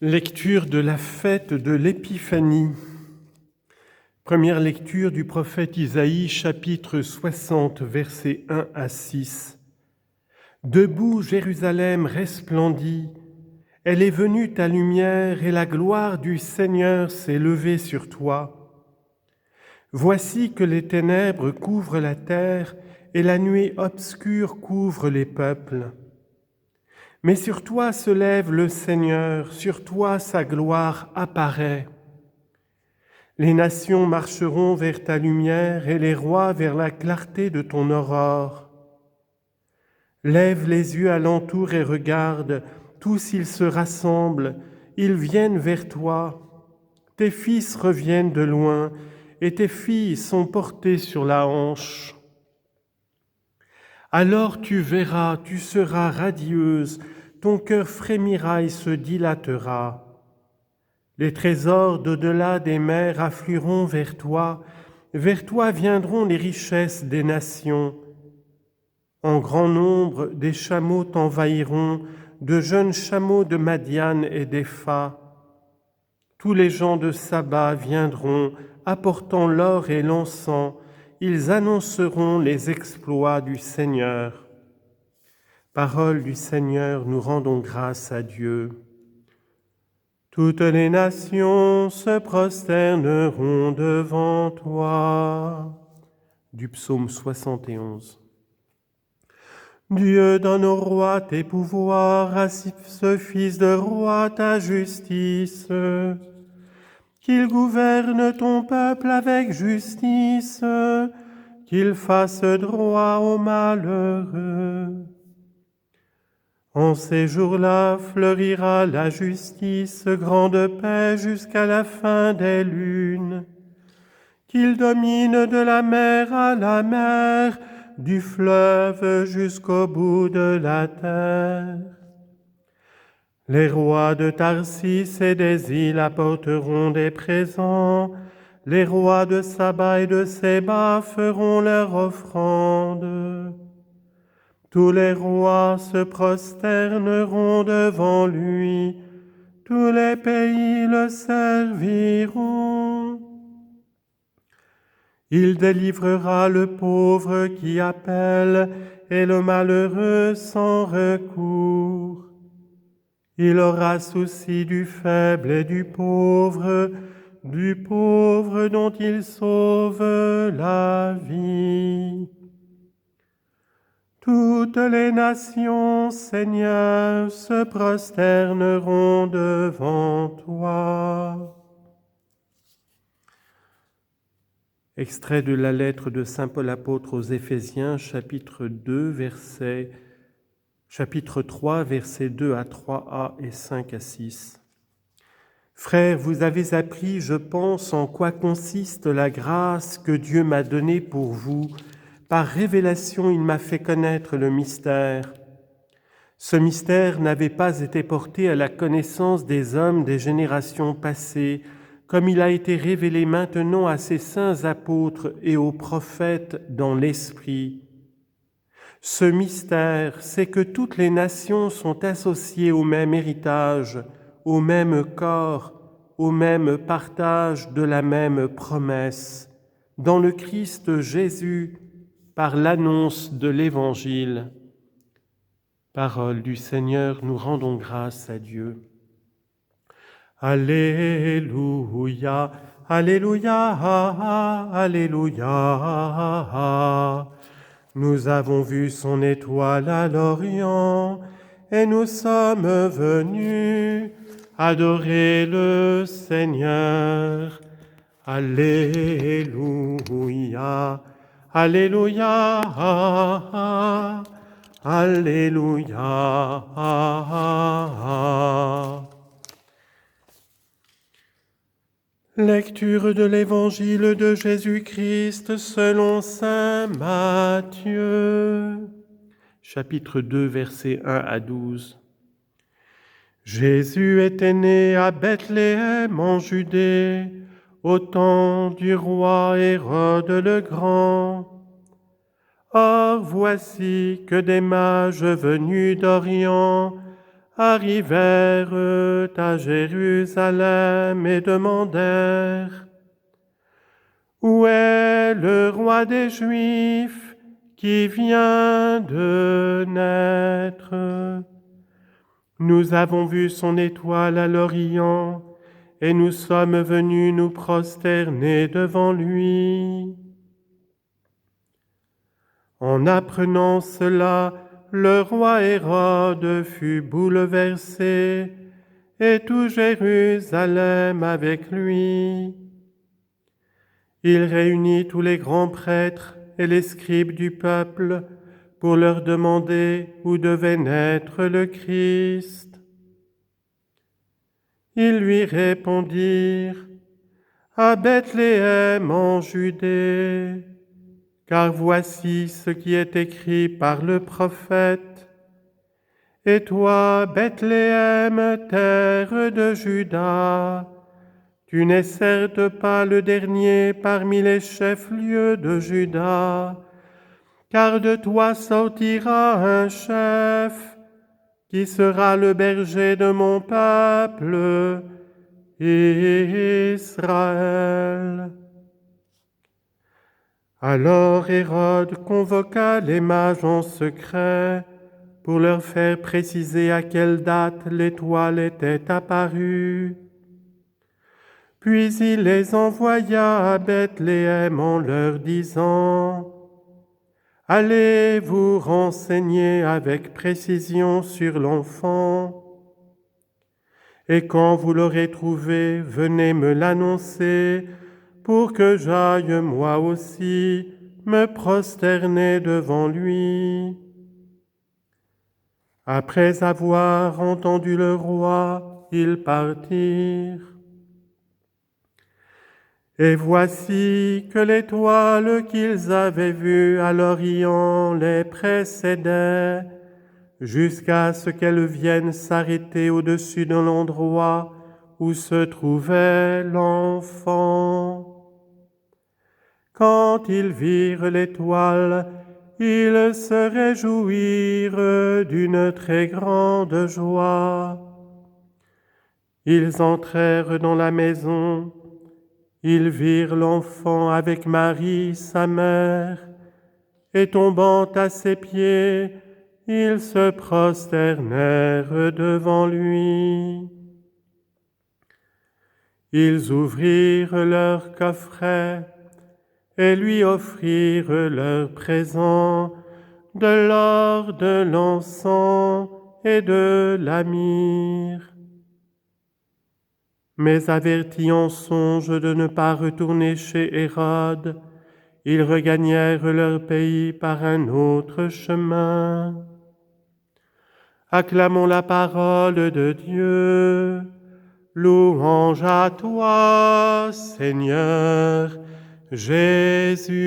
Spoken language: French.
Lecture de la fête de l'Épiphanie. Première lecture du prophète Isaïe, chapitre 60, versets 1 à 6. Debout, Jérusalem resplendit. Elle est venue ta lumière et la gloire du Seigneur s'est levée sur toi. Voici que les ténèbres couvrent la terre et la nuée obscure couvre les peuples. Mais sur toi se lève le Seigneur, sur toi sa gloire apparaît. Les nations marcheront vers ta lumière et les rois vers la clarté de ton aurore. Lève les yeux alentour et regarde, tous ils se rassemblent, ils viennent vers toi. Tes fils reviennent de loin et tes filles sont portées sur la hanche. Alors tu verras, tu seras radieuse, ton cœur frémira et se dilatera. Les trésors d'au-delà des mers afflueront vers toi viendront les richesses des nations. En grand nombre, des chameaux t'envahiront, de jeunes chameaux de Madian et d'Épha. Tous les gens de Saba viendront, apportant l'or et l'encens, ils annonceront les exploits du Seigneur. Parole du Seigneur, nous rendons grâce à Dieu. Toutes les nations se prosterneront devant toi. Du psaume 71. Dieu donne au roi tes pouvoirs, à ce fils de roi ta justice. Qu'il gouverne ton peuple avec justice, qu'il fasse droit aux malheureux. En ces jours-là fleurira la justice, grande paix jusqu'à la fin des lunes. Qu'il domine de la mer à la mer, du fleuve jusqu'au bout de la terre. Les rois de Tarsis et des îles apporteront des présents. Les rois de Saba et de Séba feront leur offrande. Tous les rois se prosterneront devant lui. Tous les pays le serviront. Il délivrera le pauvre qui appelle et le malheureux sans recours. Il aura souci du faible et du pauvre dont il sauve la vie. Toutes les nations, Seigneur, se prosterneront devant toi. Extrait de la lettre de saint Paul apôtre aux Éphésiens, chapitre 3, versets 2 à 3a et 5 à 6. Frères, vous avez appris, je pense, en quoi consiste la grâce que Dieu m'a donnée pour vous. Par révélation, il m'a fait connaître le mystère. Ce mystère n'avait pas été porté à la connaissance des hommes des générations passées, comme il a été révélé maintenant à ses saints apôtres et aux prophètes dans l'Esprit. Ce mystère, c'est que toutes les nations sont associées au même héritage, au même corps, au même partage de la même promesse, dans le Christ Jésus, par l'annonce de l'Évangile. Parole du Seigneur, nous rendons grâce à Dieu. Alléluia, Alléluia, Alléluia. Nous avons vu son étoile à l'Orient et nous sommes venus adorer le Seigneur. Alléluia, Alléluia, Alléluia. Lecture de l'Évangile de Jésus-Christ selon saint Matthieu, chapitre 2, versets 1 à 12. Jésus était né à Bethléem en Judée, au temps du roi Hérode le Grand. Or voici que des mages venus d'Orient arrivèrent à Jérusalem et demandèrent: Où est le roi des Juifs qui vient de naître? Nous avons vu son étoile à l'Orient et nous sommes venus nous prosterner devant lui. En apprenant cela, le roi Hérode fut bouleversé et tout Jérusalem avec lui. Il réunit tous les grands prêtres et les scribes du peuple pour leur demander où devait naître le Christ. Ils lui répondirent: À Bethléem en Judée, car voici ce qui est écrit par le prophète. Et toi, Bethléem, terre de Juda, tu n'es certes pas le dernier parmi les chefs-lieux de Juda, car de toi sortira un chef qui sera le berger de mon peuple, Israël. Alors Hérode convoqua les mages en secret pour leur faire préciser à quelle date l'étoile était apparue. Puis il les envoya à Bethléem en leur disant: Allez vous renseigner avec précision sur l'enfant, et quand vous l'aurez trouvé, venez me l'annoncer pour que j'aille moi aussi me prosterner devant lui. Après avoir entendu le roi, ils partirent. Et voici que l'étoile qu'ils avaient vue à l'Orient les précédait, jusqu'à ce qu'elle vienne s'arrêter au-dessus de l'endroit où se trouvait l'enfant. Quand ils virent l'étoile, ils se réjouirent d'une très grande joie. Ils entrèrent dans la maison. Ils virent l'enfant avec Marie, sa mère, et tombant à ses pieds, ils se prosternèrent devant lui. Ils ouvrirent leur coffret et lui offrirent leurs présents, de l'or, de l'encens et de la myrrhe. Mais avertis en songe de ne pas retourner chez Hérode, ils regagnèrent leur pays par un autre chemin. Acclamons la parole de Dieu. Louange à toi, Seigneur Jésus.